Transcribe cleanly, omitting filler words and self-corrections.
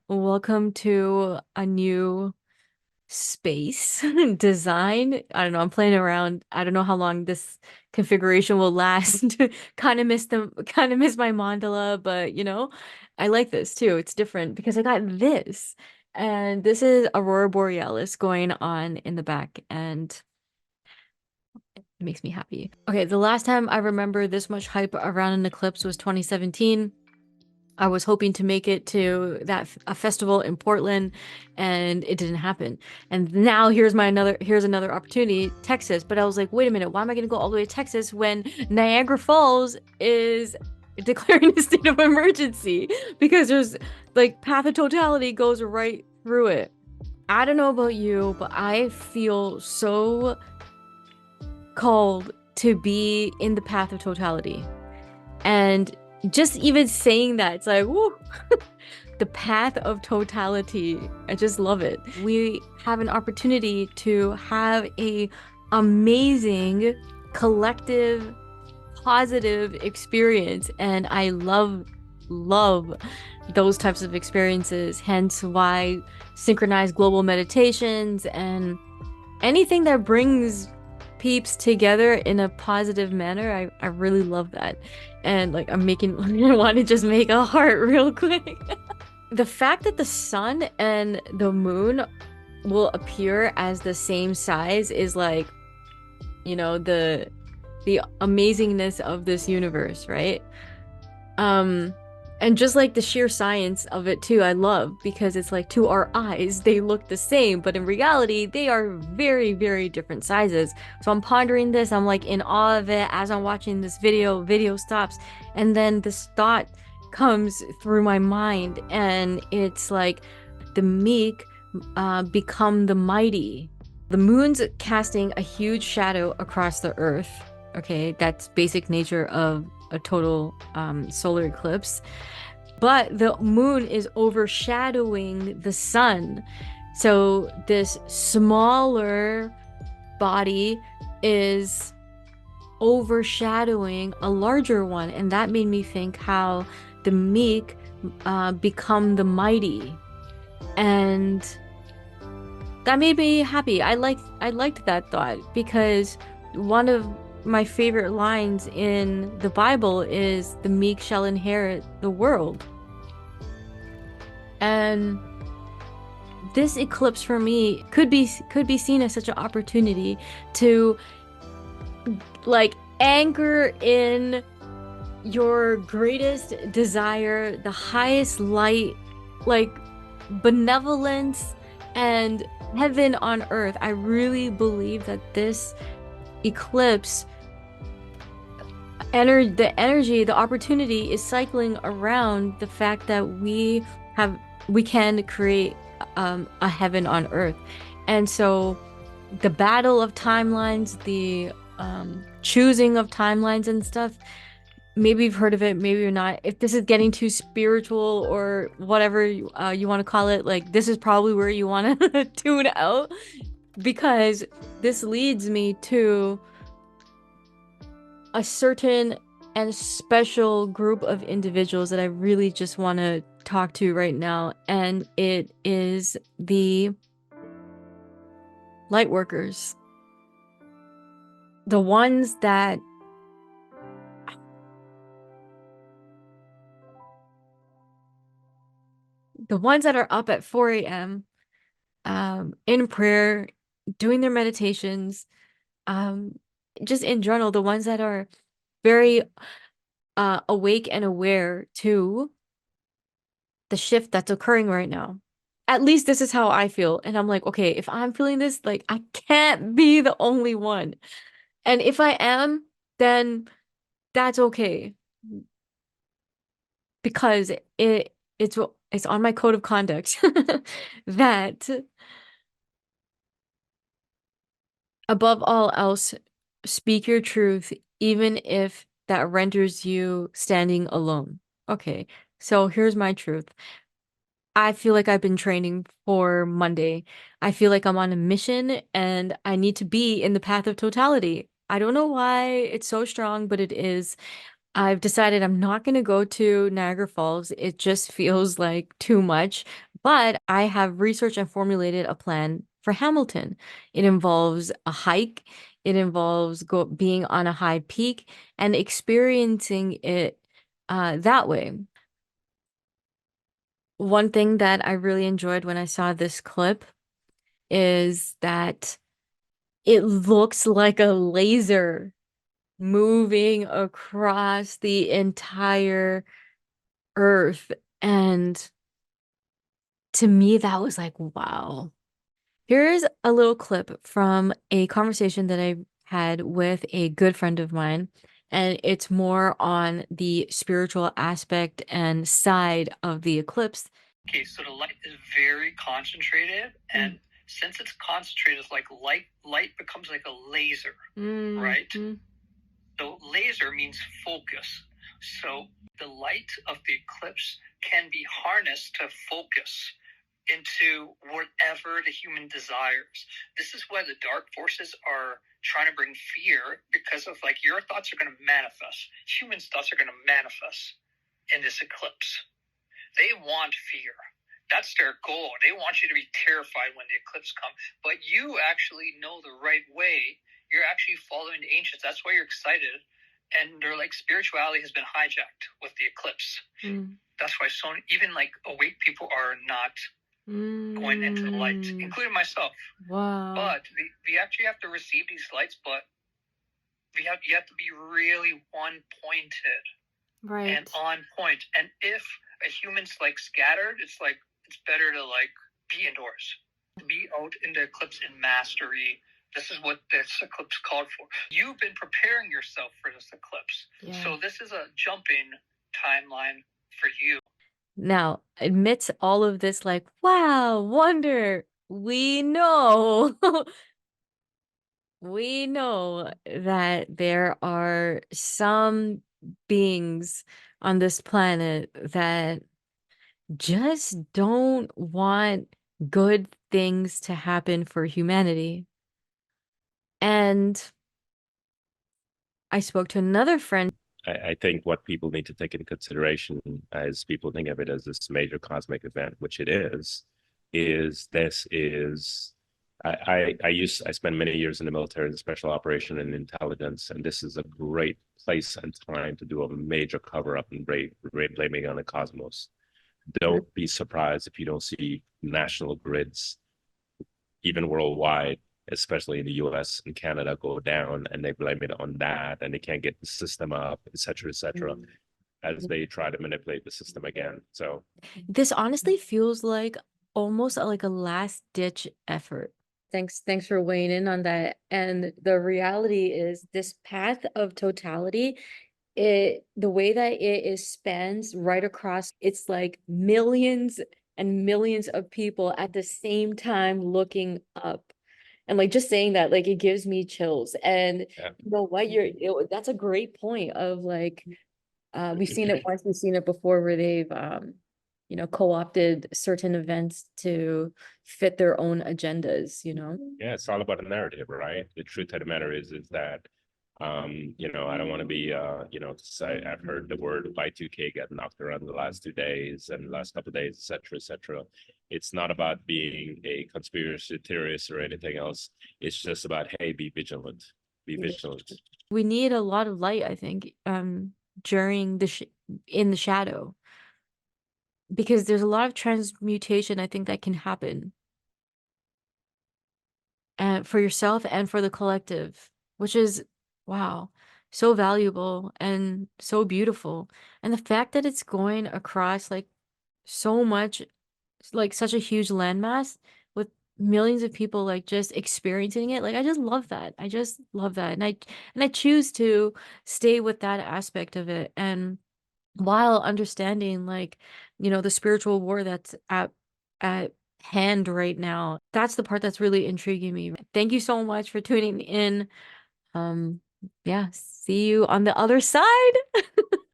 welcome to a new space design. I don't know, I'm playing around. I don't know how long this configuration will last. Kind of miss my mandala, but I like this too. It's different because I got this. And this is Aurora Borealis going on in the back, and it makes me happy. Okay, the last time I remember this much hype around an eclipse was 2017. I was hoping to make it to a festival in Portland, and it didn't happen. And now here's another opportunity, Texas. But I was like, wait a minute, why am I gonna go all the way to Texas when Niagara Falls is declaring a state of emergency? Because there's like path of totality goes right through it. I don't know about you, but I feel so called to be in the path of totality. And just even saying that, it's like, woo, the path of totality. I just love it. We have an opportunity to have a amazing collective positive experience, and I love those types of experiences, hence why synchronized global meditations and anything that brings peeps together in a positive manner. I really love that. And like I'm making I want to just make a heart real quick. The fact that the sun and the moon will appear as the same size is like, the amazingness of this universe, right? Um, and just like the sheer science of it too, I love because it's like to our eyes, they look the same, but in reality, they are very, very different sizes. So I'm pondering this, I'm like in awe of it as I'm watching this video stops, and then this thought comes through my mind, and it's like the meek become the mighty. The moon's casting a huge shadow across the earth. Okay, that's basic nature of a total solar eclipse. But the moon is overshadowing the sun. So this smaller body is overshadowing a larger one. And that made me think how the meek become the mighty. And that made me happy. I liked that thought because one of my favorite lines in the Bible is the meek shall inherit the world. And this eclipse for me could be seen as such an opportunity to like anchor in your greatest desire, the highest light, like benevolence and heaven on earth. I really believe that this eclipse the opportunity is cycling around the fact that we can create a heaven on earth. And so the battle of timelines, the choosing of timelines and stuff, maybe you've heard of it, maybe you're not. If this is getting too spiritual or whatever you want to call it, like this is probably where you want to tune out, because this leads me to a certain and special group of individuals that I really just want to talk to right now, and it is the light workers. The ones that are up at 4 a.m. In prayer, doing their meditations, um just in general, the ones that are very awake and aware to the shift that's occurring right now. At least this is how I feel. And I'm like, okay, if I'm feeling this, like I can't be the only one. And if I am, then that's okay because it's on my code of conduct that above all else, speak your truth, even if that renders you standing alone. Okay, so here's my truth. I feel like I've been training for Monday. I feel like I'm on a mission and I need to be in the path of totality. I don't know why it's so strong, but it is. I've decided I'm not going to go to Niagara Falls. It just feels like too much. But I have researched and formulated a plan for Hamilton. It involves a hike, it involves being on a high peak and experiencing it that way. One thing that I really enjoyed when I saw this clip is that it looks like a laser moving across the entire earth. And to me, that was like, wow. Here's a little clip from a conversation that I had with a good friend of mine, and it's more on the spiritual aspect and side of the eclipse. Okay, so the light is very concentrated, and since it's concentrated, it's like light becomes like a laser, right? So laser means focus. So the light of the eclipse can be harnessed to focus into whatever the human desires. This is why the dark forces are trying to bring fear, because of like your thoughts are going to manifest. Humans' thoughts are going to manifest in this eclipse. They want fear. That's their goal. They want you to be terrified when the eclipse comes. But you actually know the right way. You're actually following the ancients. That's why you're excited. And they're like, spirituality has been hijacked with the eclipse. That's why even like awake people are not going into the light, including myself. Wow. But we actually have to receive these lights, but you have to be really one pointed. Right. And on point. And if a human's like scattered, it's like it's better to like be indoors. To be out in the eclipse in mastery. This is what this eclipse called for. You've been preparing yourself for this eclipse. Yeah. So this is a jumping timeline for you. Now, amidst all of this, like, wow, wonder, we know we know that there are some beings on this planet that just don't want good things to happen for humanity. And I spoke to another friend. I think what people need to take into consideration as people think of it as this major cosmic event, which it is this is I spent many years in the military, in special operation and intelligence, and this is a great place and time to do a major cover up and blaming on the cosmos. Don't be surprised if you don't see national grids, even worldwide, especially in the US and Canada, go down, and they blame it on that, and they can't get the system up, et cetera, as they try to manipulate the system again. So this honestly feels like almost like a last ditch effort. Thanks for weighing in on that. And the reality is this path of totality, the way that it is spans right across, it's like millions and millions of people at the same time looking up. And like just saying that, like it gives me chills. And yeah. you know what, that's a great point of like we've seen it once, we've seen it before where they've co-opted certain events to fit their own agendas, you know? Yeah, it's all about a narrative, right? The truth of the matter is that I don't want to be I've heard the word Y2K get knocked around the last 2 days and the last couple of days, et cetera, et cetera. It's not about being a conspiracy theorist or anything else. It's just about, hey, be vigilant. Be vigilant. We need a lot of light, I think, during in the shadow. Because there's a lot of transmutation, I think, that can happen. And for yourself and for the collective, which is, wow, so valuable and so beautiful. And the fact that it's going across like so much, like such a huge landmass with millions of people like just experiencing it, like I just love that. I just love that. And I choose to stay with that aspect of it. And while understanding like, the spiritual war that's at hand right now. That's the part that's really intriguing me. Thank you so much for tuning in. Yeah, see you on the other side.